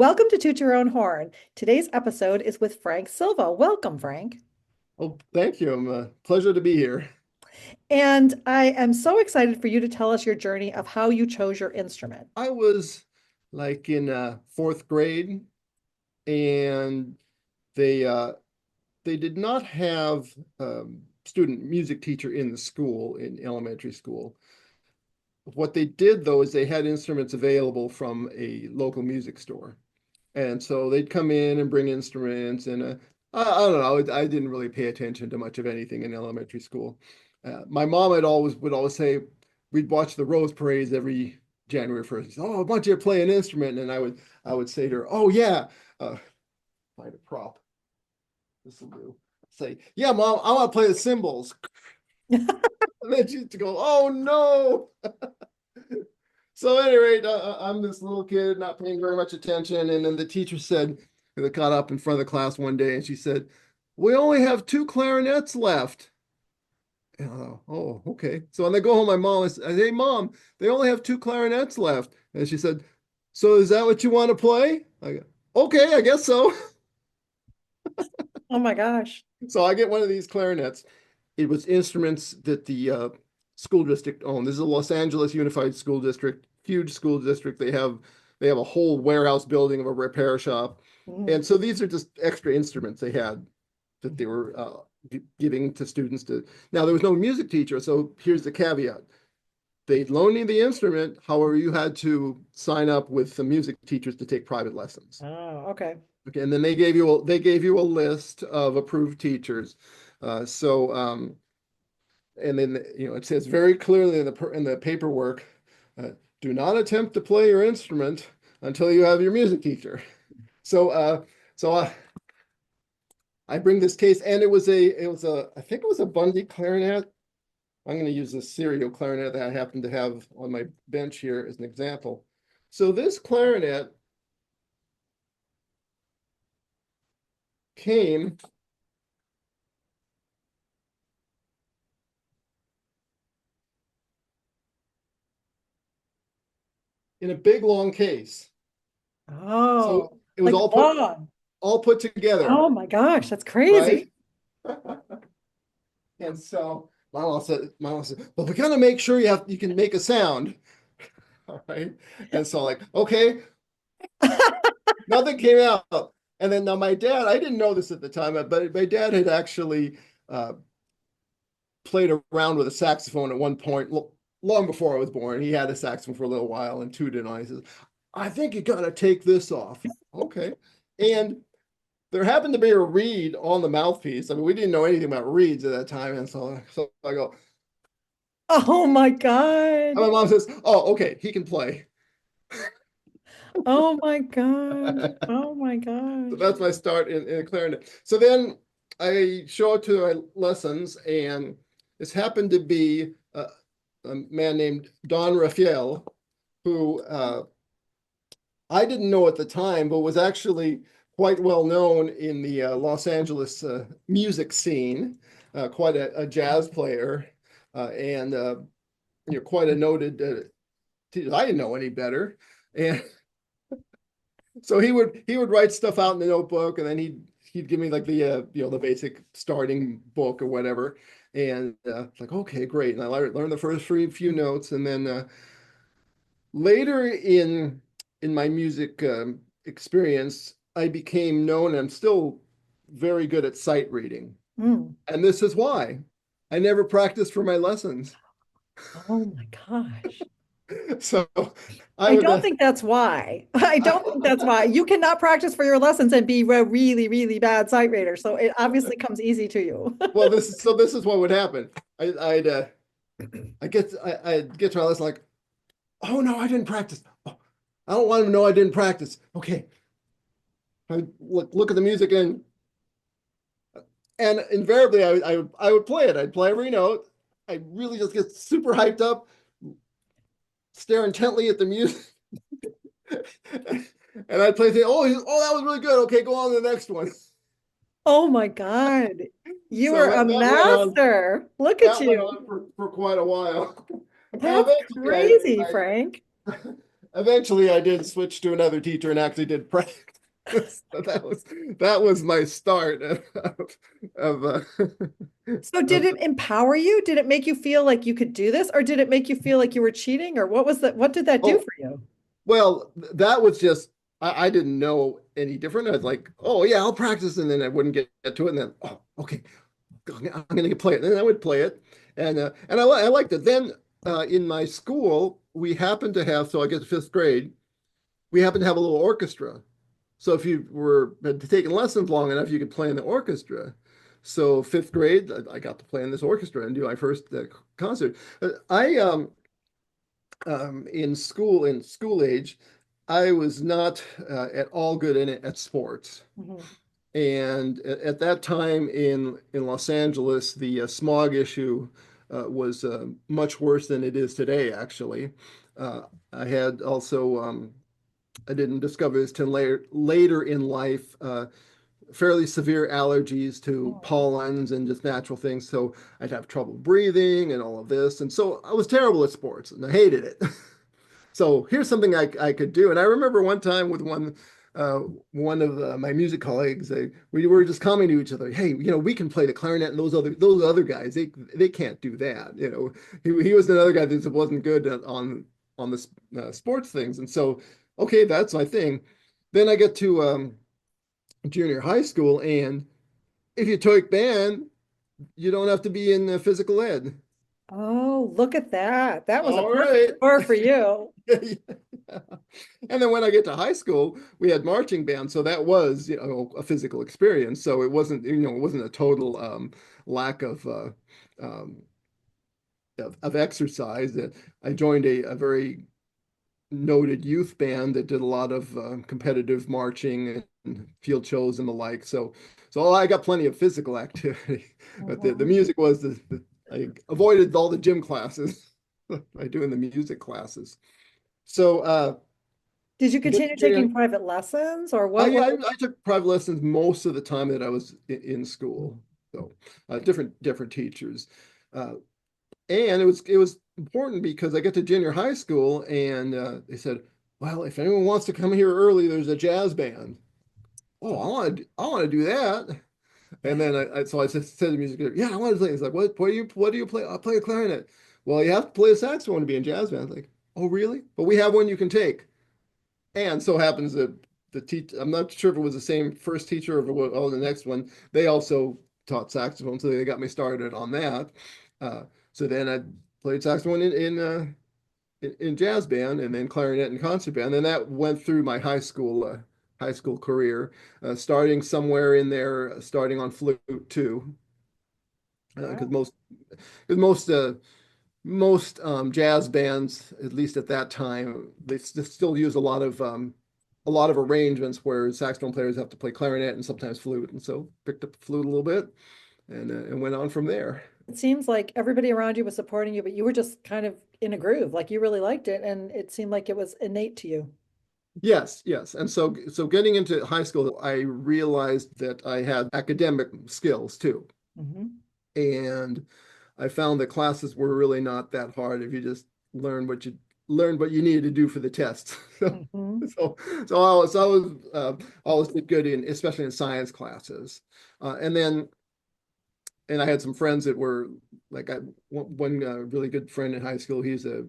Welcome to Toot Your Own Horn. Today's episode is with Frank Silva. Welcome, Frank. Oh, thank you. Pleasure to be here. And I am so excited for you to tell us your journey of how you chose your instrument. I was like in fourth grade, and they uh, they did not have student music teacher in the school in elementary school. What they did though is they had instruments available from a local music store, and so they'd come in and bring instruments. And I don't know. I didn't really pay attention to much of anything in elementary school. My mom would always say we'd watch the Rose Parades every January 1st. She'd say, "Oh, I want you to play an instrument," and I would say to her, "Oh yeah, find a prop. This will do." I'd say, "Yeah, Mom, I want to play the cymbals." And then she'd go, "Oh no." So at any rate, I'm this little kid not paying very much attention. And then the teacher said, they got up in front of the class one day and she said, "We only have two clarinets left." And I thought, "Oh, okay." So when they go home, my mom is, "Hey, Mom, they only have two clarinets left." And she said, "So is that what you want to play?" I go, "Okay, I guess so." Oh my gosh. So I get one of these clarinets. It was instruments that the school district owned. This is a Los Angeles Unified School District, huge school district. They have a whole warehouse building of a repair shop, Mm. and so these are just extra instruments they had that they were giving to students to. Now there was no music teacher, so here's the caveat: they'd loan you the instrument. However, you had to sign up with the music teachers to take private lessons. Oh, okay. Okay, and then they gave you a list of approved teachers. So and then it says very clearly in the paperwork, uh, do not attempt to play your instrument until you have your music teacher. So I bring this case, and it was a I think it was a Bundy clarinet. I'm going to use this serial clarinet that I happen to have on my bench here as an example. So this clarinet came in a big long case. So Oh, it was like all put long. all put together, Oh my gosh, that's right? crazy. And so my mom said, "Well, we gotta make sure you can make a sound." All right. And so like, okay, nothing came out. And then now my dad, I didn't know this at the time, but my dad had actually uh, played around with a saxophone at one point, long before I was born. He had a saxophone for a little while and tooted on it. He says, "I think you gotta take this off." Okay. And there happened to be a reed on the mouthpiece. I mean, we didn't know anything about reeds at that time. And so I go, Oh my and God. my mom says, "Oh, okay, he can play." Oh my gosh. So Oh my gosh. that's my start in clarinet. So then I show up to my lessons, and this happened to be a man named Don Raphael, who I didn't know at the time, but was actually quite well known in the Los Angeles music scene, quite a jazz player, and quite a noted teacher. I didn't know any better, and so he would write stuff out in the notebook, and then he'd give me like the basic starting book or whatever, and like, okay, great, and I learned the first few notes, and then later in my music experience, I became known. I'm still very good at sight reading, Mm. and this is why I never practiced for my lessons. Oh my gosh. So I I would. don't think that's why. I don't think that's why. You cannot practice for your lessons and be a really, really bad sight reader. So it obviously comes easy to you. Well, this is what would happen. I'd get to my lesson like, "Oh no, I didn't practice. Oh, I don't want them to know I didn't practice." Okay, I look at the music, and invariably I would play it. I'd play every note. I really just get super hyped up, stare intently at the music, and I'd play. Say, "Oh, that was really good. Okay, go on to the next one." Oh my God. You So are a that went on. master. Look at That went you. on for quite a while, and That's eventually crazy, Frank. eventually I did switch to another teacher and actually did practice. So that was my start of So did of it empower you? Did it make you feel like you could do this, or did it make you feel like you were cheating, or what was that? What did that do oh for you? well, that was just I didn't know any different. I was like, oh yeah, I'll practice, and then I wouldn't get to it, and then oh okay, I'm gonna play it, and then I would play it, and I liked it. Then in my school, we happened to have, so I guess fifth grade, we happened to have a little orchestra. So if you were had taken lessons long enough, you could play in the orchestra. So fifth grade, I got to play in this orchestra and do my first concert. I in school age, I was not at all good in it at sports. Mhm. And at that time in Los Angeles, the smog issue was much worse than it is today, actually. I had also I didn't discover this till later in life. Fairly severe allergies to Oh. pollens and just natural things. So I'd have trouble breathing and all of this. And so I was terrible at sports and I hated it. So here's something I could do. And I remember one time with uh, one of my music colleagues, we were just commenting to each other, hey, we can play the clarinet, and those other guys, they can't do that. He was another guy that wasn't good on the sports things. And so, okay, that's my thing. Then I get to junior high school, and if you took band, you don't have to be in physical ed. Oh, look at that. That was a All perfect right. score for you. And then when I get to high school, we had marching band, so that was, a physical experience. So it wasn't a total lack um, of exercise. I joined a very noted youth band that did a lot of competitive marching and field shows and the like. So I got plenty of physical activity, but the Mhm. music was I avoided all the gym classes by doing the music classes. So Did you get continue to taking private lessons or I, what? yeah, I took private lessons most of the time that I was in school. So different teachers. Uh, and it was important because I got to junior high school and they said, well, if anyone wants to come here early, there's a jazz band. Oh, I want to do that. And then so I said to the music director, yeah, I want to play. He's like, what do you play? I play a clarinet. Well, you have to play a saxophone to be in jazz band. I was like, oh, really? But we have one you can take. And so happens that I'm not sure if it was the same first teacher or if it was, the next one, they also taught saxophone. So they got me started on that. Uh, so then I played saxophone in jazz band and then clarinet and concert band. And that went through my high school career, starting somewhere in there, starting on flute too. Because Wow. most jazz bands, at least at that time, they still use a lot of arrangements where saxophone players have to play clarinet and sometimes flute, and so picked up the flute a little bit and went on from there. It seems like everybody around you was supporting you, but you were just kind of in a groove, like you really liked it, and it seemed like it was innate to you. Yes, yes, and so getting into high school, I realized that I had academic skills too, Mhm. and I found that classes were really not that hard if you just learned what you needed to do for the test. Mhm. So I always did good especially in science classes, and then I had some friends that were like one really good friend in high school. He's a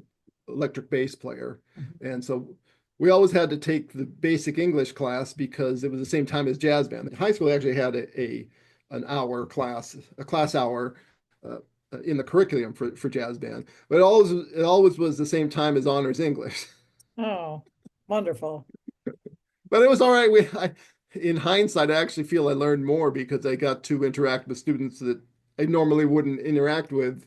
electric bass player, Mhm. and so we always had to take the basic English class because it was the same time as jazz band. In high school, they actually had a class hour uh, in the curriculum for jazz band, but it always was the same time as honors English. Oh, wonderful. But it was all right. In hindsight, I actually feel I learned more because I got to interact with students that I normally wouldn't interact with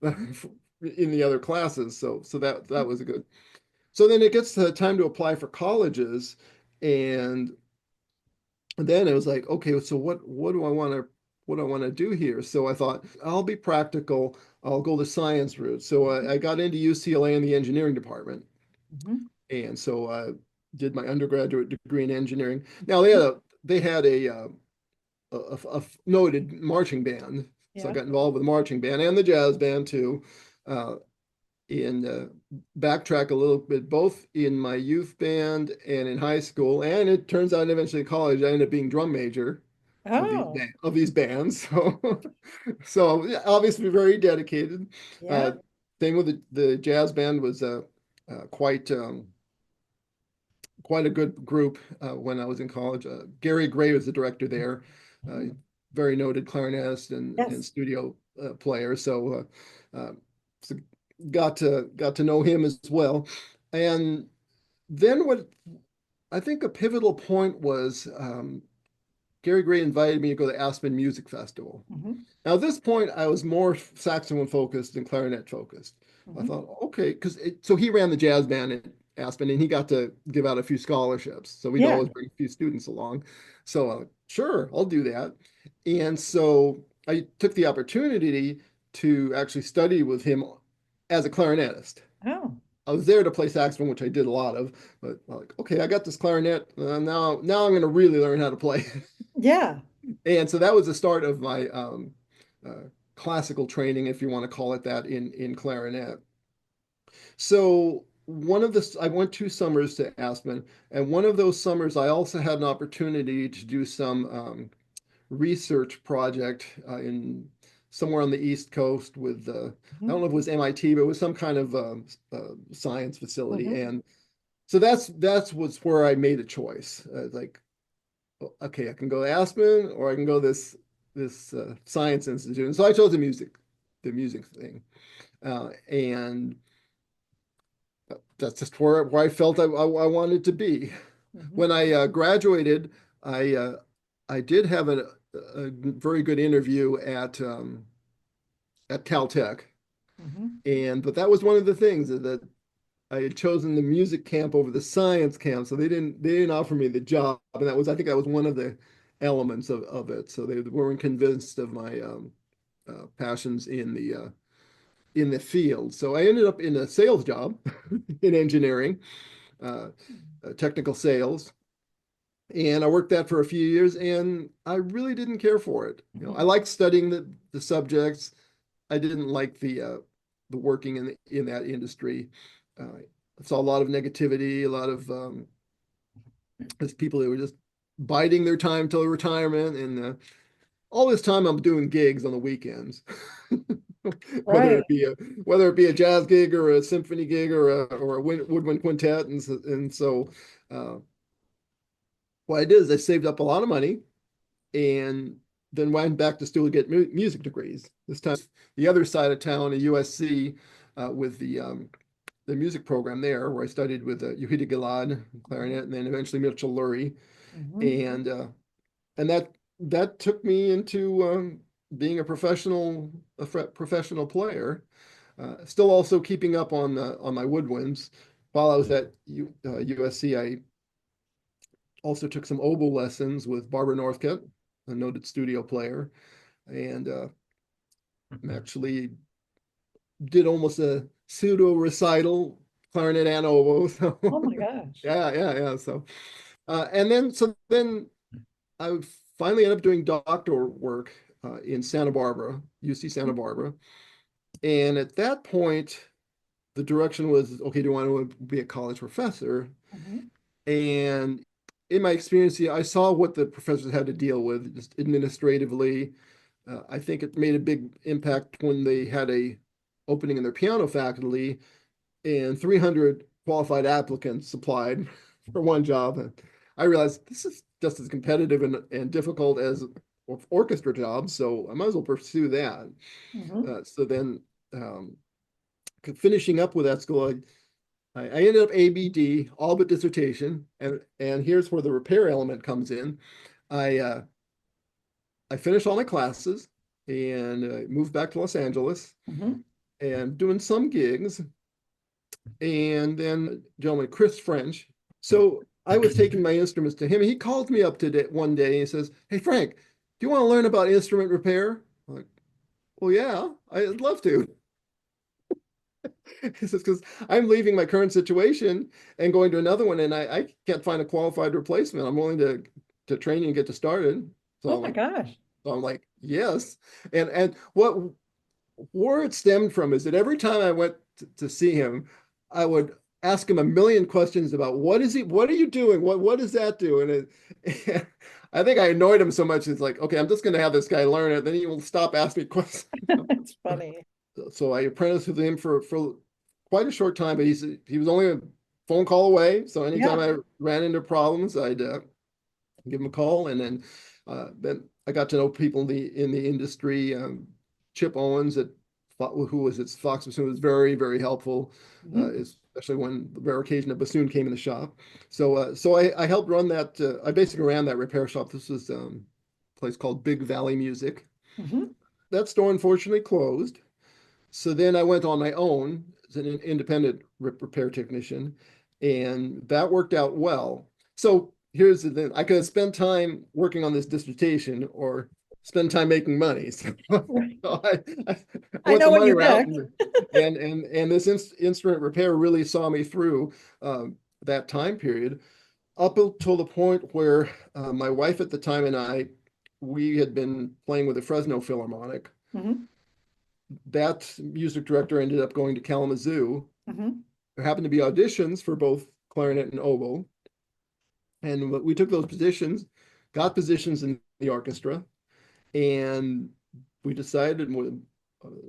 in the other classes. So that was a good. So then it gets to time to apply for colleges, and then it was like, okay, so what do I want to do here? So I thought I'll be practical. I'll go the science route. So I got into UCLA in the engineering department, Mhm. and so I did my undergraduate degree in engineering. Now they had a noted marching band, so I Yeah. got involved with the marching band and the jazz band too. In backtrack a little bit, both in my youth band and in high school, and it turns out eventually in college I ended up being drum major Oh, of these bands. So so yeah, obviously very dedicated. yeah. Uh, Thing with the jazz band was quite quite a good group when I was in college. Gary Gray was the director there, uh, Mhm. very noted clarinetist and Yes. studio player. So got to know him as well. And then what I think a pivotal point was Gary Gray invited me to go to Aspen Music Festival. Mhm. Now, at this point, I was more saxophone focused than clarinet focused. I Mhm. thought, okay, because so he ran the jazz band at Aspen and he got to give out a few scholarships. So we'd Yeah. always bring a few students along. So, sure, I'll do that. And so I took the opportunity to actually study with him as a clarinetist. Oh, I was there to play saxophone, which I did a lot of, but like, okay, I got this clarinet. Now I'm going to really learn how to play. yeah. And so that was the start of my uh, classical training, if you want to call it that, in clarinet. So I went 2 summers to Aspen, and one of those summers I also had an opportunity to do some research project in somewhere on the East Coast with I don't Mhm. know if it was MIT, but it was some kind of science facility, Mhm. and so that's was where I made a choice. Like, okay, I can go to Aspen or I can go this science institute. And so I chose the music thing, and that's just where I felt I wanted to be. Mhm. When I graduated, I uh, I did have a very good interview at Caltech, Mhm. and but that was one of the things that I had chosen the music camp over the science camp, so they didn't offer me the job, and that was I think that was one of the elements of it. So they weren't convinced of my passions in the field. So I ended up in a sales job in engineering, uh, technical sales, and I worked that for a few years, and I really didn't care for it. I Mhm. liked studying the subjects. I didn't like the working in that industry. I saw a lot of negativity, a lot of as people who were just biding their time till retirement, and all this time I'm doing gigs on the weekends, whether Right. it be a jazz gig or a symphony gig or a woodwind quintet, and so uh, what I did is I saved up a lot of money and then went back to school to get music degrees. This time, the other side of town at USC with the music program there, where I studied with Yehudi Gilad, clarinet, and then eventually Mitchell Lurie, Mhm. and that took me into being a professional player. Still also keeping up on my woodwinds. While I was at USC, I also took some oboe lessons with Barbara Northcutt, a noted studio player, and actually did almost a pseudo recital, clarinet and oboe. So Oh my gosh. yeah. And then I finally ended up doing doctoral work in Santa Barbara, UC Santa Barbara. And at that point, the direction was, okay, do you want to be a college professor? Mhm. And in my experience, yeah, I saw what the professors had to deal with just administratively. I think it made a big impact when they had a opening in their piano faculty and 300 qualified applicants applied for one job. And I realized this is just as competitive and difficult as orchestra jobs, so I might as well pursue that. Mhm. So then, um, finishing up with that school, I ended up ABD, all but dissertation, and here's where the repair element comes in. I I finished all my classes and moved back to Los Angeles Mhm. and doing some gigs, and then a gentleman Chris French. So I was taking my instruments to him. He called me up one day and he says, "Hey Frank, do you want to learn about instrument repair?" I'm like, "Well, yeah, I'd love to." He says, "Because I'm leaving my current situation and going to another one, and I can't find a qualified replacement. I'm willing to train you and get you started." So Oh my gosh. I'm like, yes. And what where it stemmed from is that every time I went to see him, I would ask him a million questions about what are you doing? What does that do? And I think I annoyed him so much. It's like, okay, I'm just going to have this guy learn it. Then he will stop asking me questions. It's funny. So I apprenticed with him for quite a short time, but he was only a phone call away. So anytime Yeah. I ran into problems, I'd give him a call, and then I got to know people in the industry. Chip Owens who was at Fox Bassoon was very, very helpful, Mhm. especially when the rare occasion a bassoon came in the shop. So I helped run that. I basically ran that repair shop. This was a place called Big Valley Music. Mhm. That store unfortunately closed. So then I went on my own as an independent repair technician, and that worked out well. So here's the thing: I could have spent time working on this dissertation or spend time making money. Right. So I I went know the what money you route, picked. and this instrument repair really saw me through that time period up until the point where my wife at the time and we had been playing with the Fresno Philharmonic. Mhm. That music director ended up going to Kalamazoo. Mhm. There happened to be auditions for both clarinet and oboe. And we took those positions, got positions in the orchestra, and we decided when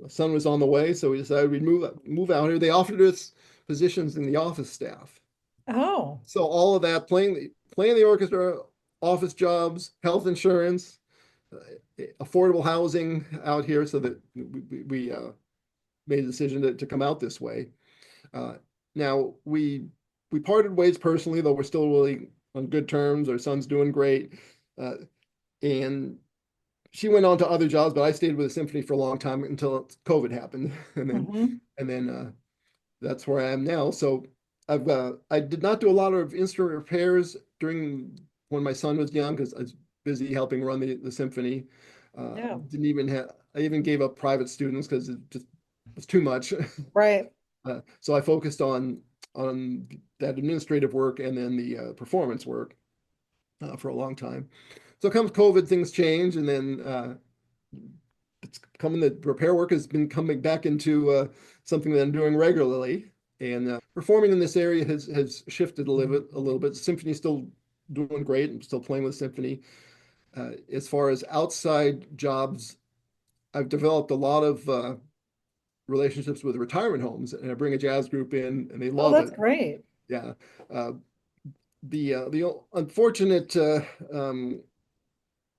a son was on the way, so we decided we'd move out here. They offered us positions in the office staff. Oh, So all of that, playing the orchestra, office jobs, health insurance, affordable housing out here, so that we made a decision to come out this way. Uh, Now we parted ways personally, though we're still really on good terms. Our son's doing great, and she went on to other jobs, but I stayed with the symphony for a long time until COVID happened, mhm. and then that's where I am now. So I did not do a lot of instrument repairs during when my son was young because I was busy helping run the symphony. Yeah, Didn't even have I even gave up private students because it just was too much. right. So I focused on that administrative work and then the performance work for a long time. So comes COVID, things change, and then it's coming. The repair work has been coming back into something that I'm doing regularly, and performing in this area has shifted a little bit. A little bit. Symphony's still doing great. I'm still playing with symphony. As far as outside jobs, I've developed a lot of relationships with retirement homes, and I bring a jazz group in, and they Oh, love that's it. great. Yeah. Uh, the unfortunate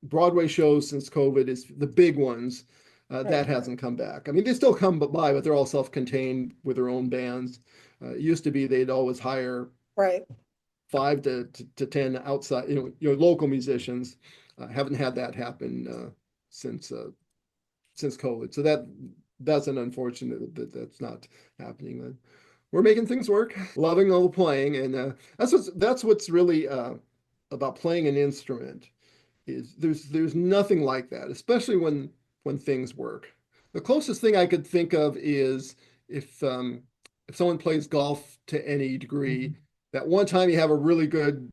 Broadway shows since COVID is the big ones. Right, That hasn't come back. I mean, they still come by, but they're all self-contained with their own bands. It used to be they'd always hire right. five to 10 outside, local musicians. Haven't had that happen since since COVID. So that's an unfortunate that's not happening. But we're making things work, loving all the playing, and that's what's really about playing an instrument is there's nothing like that, especially when things work. The closest thing I could think of is if someone plays golf to any degree, that one time you have a really good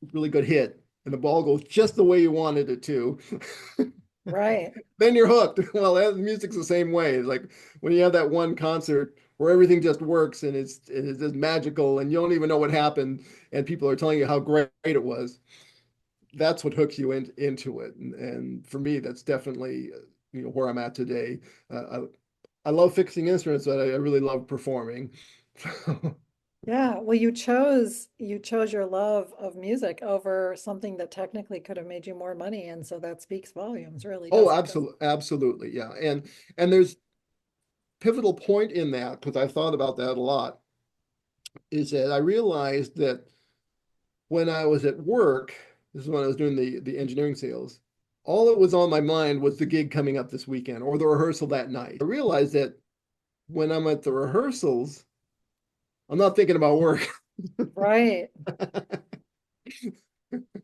hit and the ball goes just the way you wanted it to, Right. then you're hooked. Well, music's the same way. It's like when you have that one concert where everything just works and it's just magical and you don't even know what happened and people are telling you how great it was. That's what hooks you into it. And for me, that's definitely where I'm at today. I love fixing instruments, but I really love performing. Yeah. Well, you chose your love of music over something that technically could have made you more money, and so that speaks volumes, really, Oh, doesn't it? absolutely, absolutely, yeah. And there's pivotal point in that because I thought about that a lot. Is that I realized that when I was at work, this is when I was doing the engineering sales, all that was on my mind was the gig coming up this weekend or the rehearsal that night. I realized that when I'm at the rehearsals, I'm not thinking about work. Right.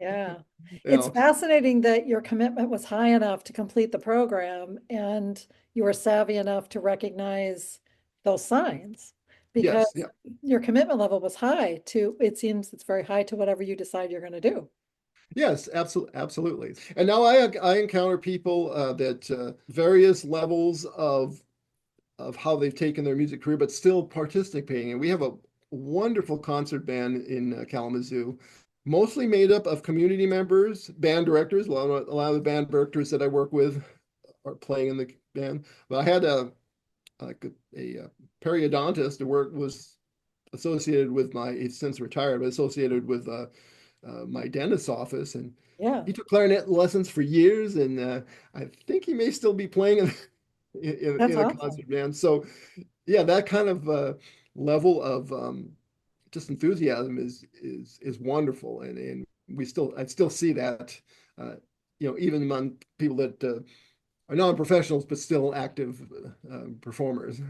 Yeah. you It's know, fascinating that your commitment was high enough to complete the program and you were savvy enough to recognize those signs because yes, yeah, your commitment level was high to, it seems it's very high to whatever you decide you're going to do. yes, absolutely, absolutely. And now I encounter people that various levels of how they've taken their music career, but still participating. And we have a wonderful concert band in Kalamazoo, mostly made up of community members, band directors. A lot of the band directors that I work with are playing in the band. But I had a periodontist who was associated with my, he's since retired, but associated with my dentist's office. And Yeah, he took clarinet lessons for years. And I think he may still be playing that's in a awesome. concert band. So yeah, that kind of level of just enthusiasm is wonderful. And I still see that, uh, even among people that are non-professionals, but still active performers.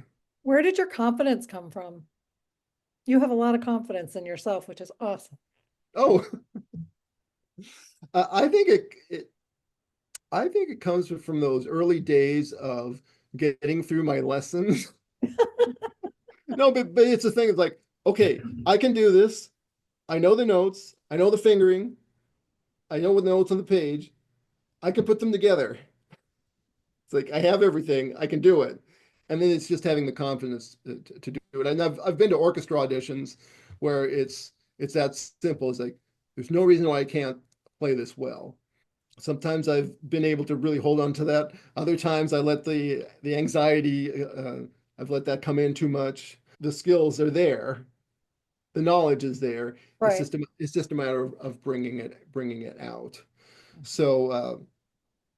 Where did your confidence come from? You have a lot of confidence in yourself, which is awesome. Oh, I think I think it comes from those early days of getting through my lessons. No, but it's the thing. It's like, okay, I can do this. I know the notes. I know the fingering. I know what the notes on the page. I can put them together. It's like I have everything. I can do it. And then it's just having the confidence to do it. And I've been to orchestra auditions where it's that simple. It's like there's no reason why I can't play this well. Sometimes I've been able to really hold on to that. Other times I let the anxiety, I've let that come in too much. The skills are there, the knowledge is there. Right. It's just a matter of bringing it out. So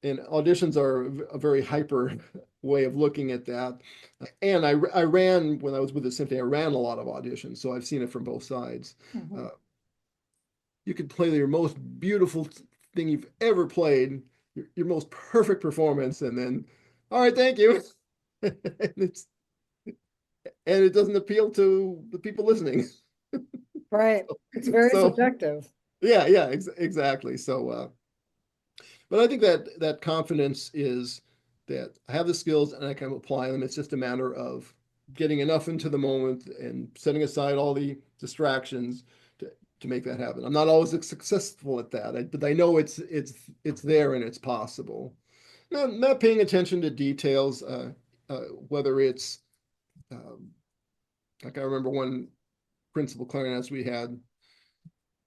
and auditions are a very hyper way of looking at that. And I ran when I was with the symphony. I ran a lot of auditions, so I've seen it from both sides. Mhm. Uh, you could play your most beautiful thing you've ever played, your most perfect performance, and then, all right, thank you. and it's and it doesn't appeal to the people listening. Right. It's very So subjective. yeah, exactly. So but I think that confidence is that I have the skills and I can apply them. It's just a matter of getting enough into the moment and setting aside all the distractions to make that happen. I'm not always successful at that, but I know it's there and it's possible. Not paying attention to details, whether it's um, like I remember one principal clarinetist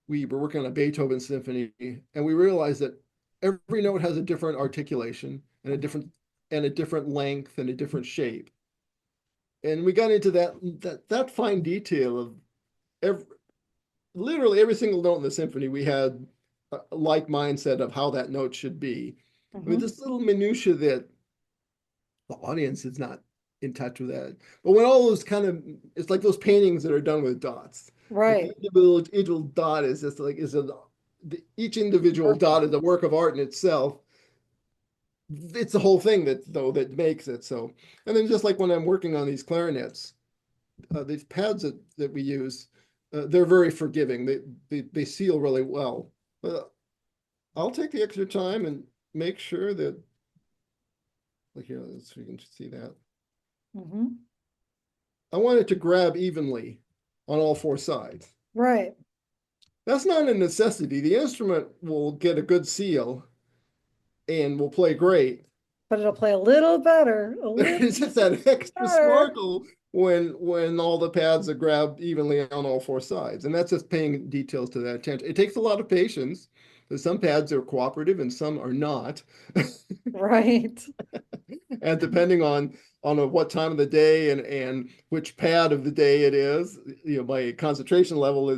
we were working on a Beethoven symphony, and we realized that every note has a different articulation and a different length and a different shape. And we got into that fine detail of every, literally every single note in the symphony. We had a like mindset of how that note should be. I mean, Mhm. this little minutia that the audience is not in touch with that. But when all those kind of, it's like those paintings that are done with dots. Like the Right. individual dot is just like each individual dot Perfect. is a work of art in itself. It's the whole thing that makes it so. And then just like when I'm working on these clarinets, these pads that we use, they're very forgiving. They seal really well. But I'll take the extra time and make sure that, like here, so you can see that. Mhm. I want it to grab evenly on all four sides. Right. That's not a necessity. The instrument will get a good seal and will play great. But it'll play a little better, a little It's just that extra better. sparkle when all the pads are grabbed evenly on all four sides. And that's just paying details to that attention. It takes a lot of patience. Some pads are cooperative and some are not. Right. And depending on what time of the day and which pad of the day it is, my concentration level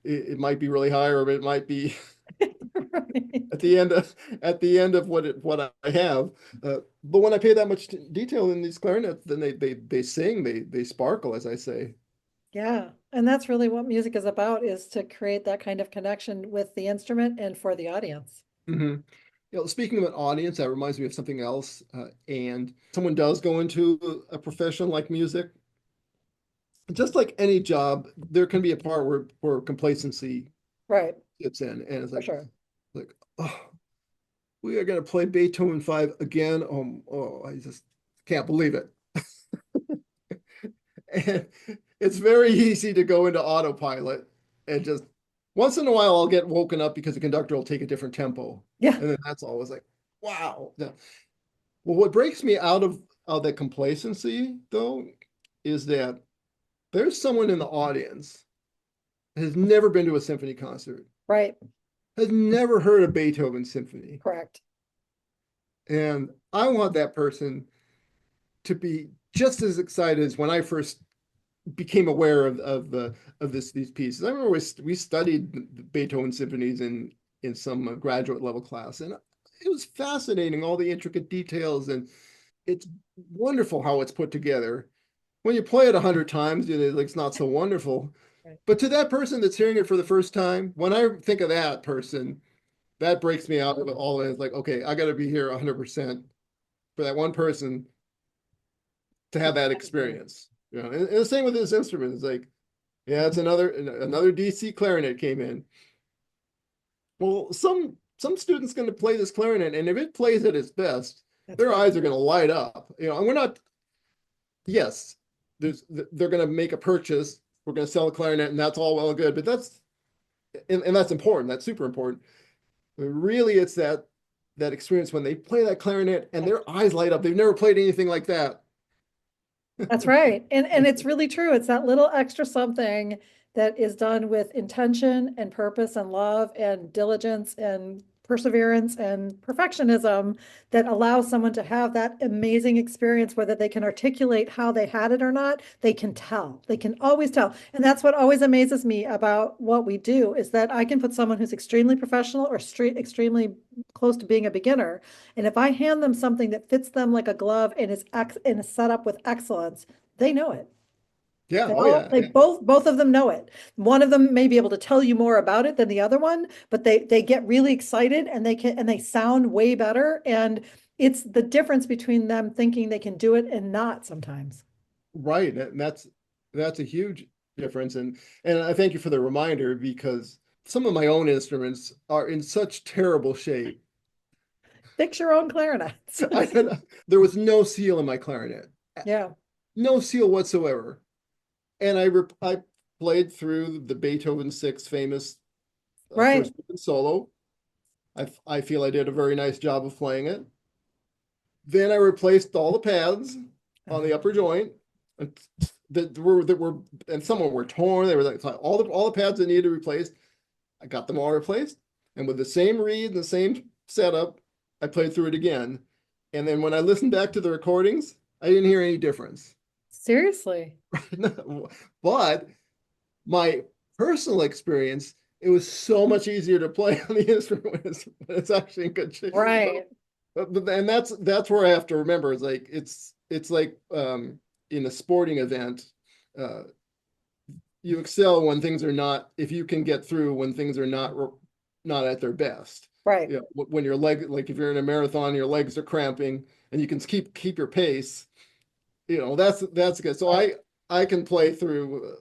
it might be really high or it might be Right. at the end of what I have. But when I pay that much detail in these clarinets, then they sing, they sparkle, as I say. Yeah. And that's really what music is about, is to create that kind of connection with the instrument and for the audience. Hmm. Speaking of an audience, that reminds me of something else. And someone does go into a profession like music, just like any job, there can be a part where complacency Right. sits in, and it's For sure. like, oh, we are going to play Beethoven 5 again. I just can't believe it. And it's very easy to go into autopilot and just once in a while I'll get woken up because the conductor will take a different tempo. Yeah. And then that's always like, wow. Now, well, what breaks me of the complacency though is that there's someone in the audience that has never been to a symphony concert, Right. has never heard a Beethoven symphony. Correct. And I want that person to be just as excited as when I first became aware of these pieces. I remember we studied Beethoven symphonies in some graduate level class, and it was fascinating, all the intricate details, and it's wonderful how it's put together. When you play it 100 times, it's not so wonderful. Right. But to that person that's hearing it for the first time, when I think of that person, that breaks me out of it all. It's like, okay, I got to be here 100% for that one person to have that experience. And the same with this instrument. It's like, yeah, it's another DC clarinet came in. Well, some student's going to play this clarinet, and if it plays at its best, That's their right. eyes are going to light up. And we're not. Yes, they're going to make a purchase. We're going to sell a clarinet, and that's all well and good. But and that's important. That's super important. But really, it's that experience when they play that clarinet and their eyes light up. They've never played anything like that. That's right. And it's really true. It's that little extra something that is done with intention and purpose and love and diligence and perseverance and perfectionism that allows someone to have that amazing experience, whether they can articulate how they had it or not, they can tell. They can always tell. And that's what always amazes me about what we do is that I can put someone who's extremely professional or extremely close to being a beginner. And if I hand them something that fits them like a glove and is set up with excellence, they know it. Yeah. Oh yeah. They both of them know it. One of them may be able to tell you more about it than the other one, but they get really excited and they sound way better. And it's the difference between them thinking they can do it and not sometimes. Right. And that's a huge difference. And I thank you for the reminder because some of my own instruments are in such terrible shape. Fix your own clarinets. There was no seal in my clarinet, Yeah. no seal whatsoever. And I played through the Beethoven Sixth famous Right. first solo. I feel I did a very nice job of playing it. Then I replaced all the pads on the upper joint and that were and some of them were torn. They were like all the pads that needed replaced. I got them all replaced, and with the same reed and the same setup, I played through it again. And then when I listened back to the recordings, I didn't hear any difference. Seriously. But my personal experience, it was so much easier to play on the instrument when it's actually in good shape. Right. And that's where I have to remember. It's like in a sporting event, uh, you excel when things are not. If you can get through when things are not at their best. Right. When your leg, like if you're in a marathon, your legs are cramping, and you can keep your pace. That's good. So I can play through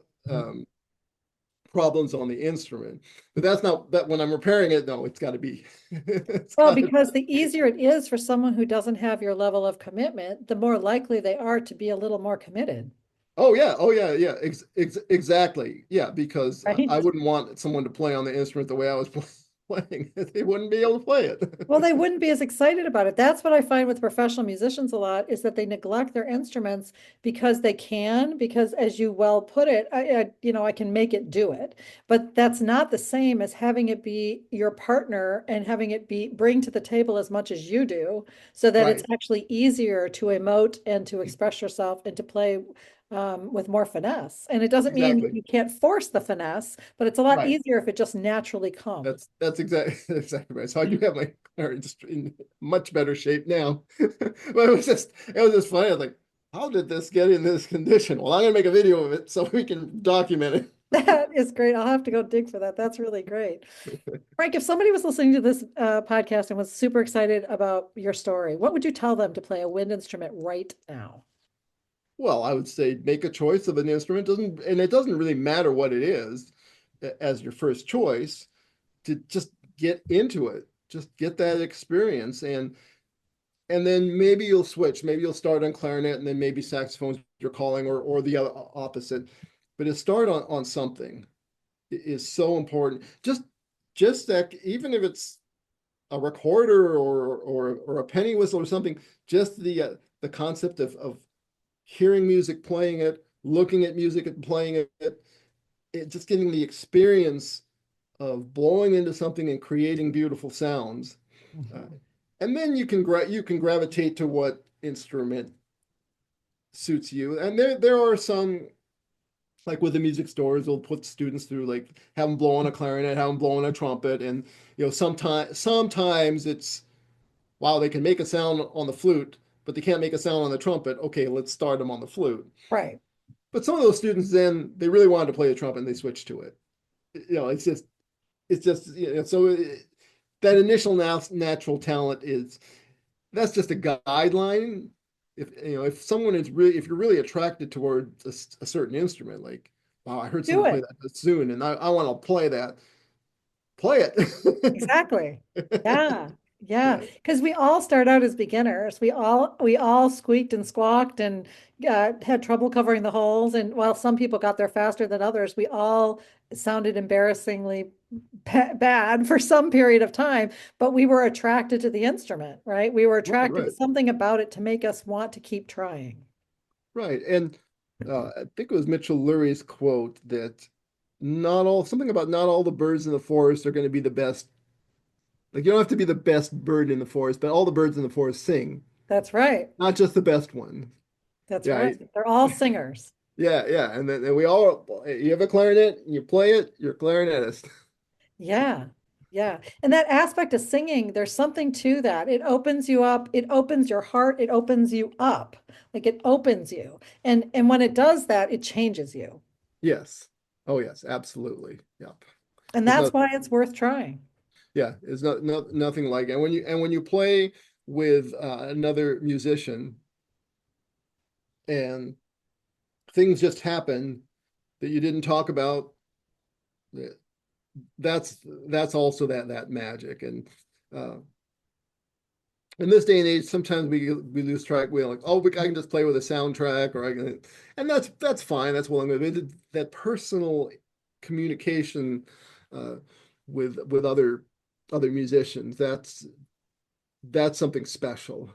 problems on the instrument, but that's not that when I'm repairing it. No, it's got to be. It's Well, got to. because the easier it is for someone who doesn't have your level of commitment, the more likely they are to be a little more committed. Oh yeah, yeah. Exactly. Yeah, because I Right. wouldn't want someone to play on the instrument the way I was playing. They wouldn't be able to play Well, it. they wouldn't be as excited about it. That's what I find with professional musicians a lot is that they neglect their instruments because they can, because as you well put it, I can make it do it. But that's not the same as having it be your partner and having it be bring to the table as much as you do, so that it's Right. actually easier to emote and to express yourself and to play with more finesse. And it doesn't mean Exactly. you can't force the finesse, but it's a lot Right. easier if it just naturally comes. That's exactly right. So I do have my car just in much better shape now. But it was just funny. I was like, how did this get in this condition? Well, I'm gonna make a video of it so we can document That is great. I'll have to go dig for that. That's really great. it. Frank, if somebody was listening to this podcast and was super excited about your story, what would you tell them to play a wind instrument right now? Well, I would say make a choice of an instrument. And it doesn't really matter what it is as your first choice to just get into it. Just get that experience and then maybe you'll switch. Maybe you'll start on clarinet and then maybe saxophone's your calling or the other opposite. But to start on something is so important. Just that even if it's a recorder or a penny whistle or something, just the concept of hearing music, playing it, looking at music and playing it just getting the experience of blowing into something and creating beautiful sounds. And then you can gravitate to what instrument suits you. And there are some, like with the music stores, they'll put students through, like have them blow on a clarinet, have them blow on a trumpet, and sometimes it's, wow, they can make a sound on the flute, but they can't make a sound on the trumpet. Okay, let's start them on the flute. Right. But some of those students, then they really wanted to play the trumpet and they switched to it. It's just that initial natural talent that's just a guideline. If someone is really, if you're really attracted towards a certain instrument, like, wow, I heard Do someone play it. that soon and I want to play that, play it. Exactly. Yeah. Yeah. Yeah, Because we all start out as beginners. We all squeaked and squawked and had trouble covering the holes. And while some people got there faster than others, we all sounded embarrassingly bad for some period of time, but we were attracted to the instrument, right? We were right, attracted to right, something about it to make us want to keep trying. right. And I think it was Mitchell Lurie's quote that not all something about not all the birds in the forest are going to be the best. Like you don't have to be the best bird in the forest, but all the birds in the forest sing, That's right. not just the best one. That's Yeah, right. They're all singers. yeah, yeah. And then we all, you have a clarinet, you play it, you're a clarinetist. Yeah. Yeah. And that aspect of singing, there's something to that. It opens you up, it opens your heart, it opens you up. Like it opens you. And when it does that, it changes you. Yes. Oh, yes, absolutely. Yep. And There's that's no, why it's worth trying. yeah, there's nothing like it. And when you play with another musician and things just happen that you didn't talk about, eh, that's also that magic. And uh, in this day and age, sometimes we lose track. We're like, oh, I can just play with a soundtrack, or I can, and that's fine. That's well, that personal communication uh, with other musicians. That's something special.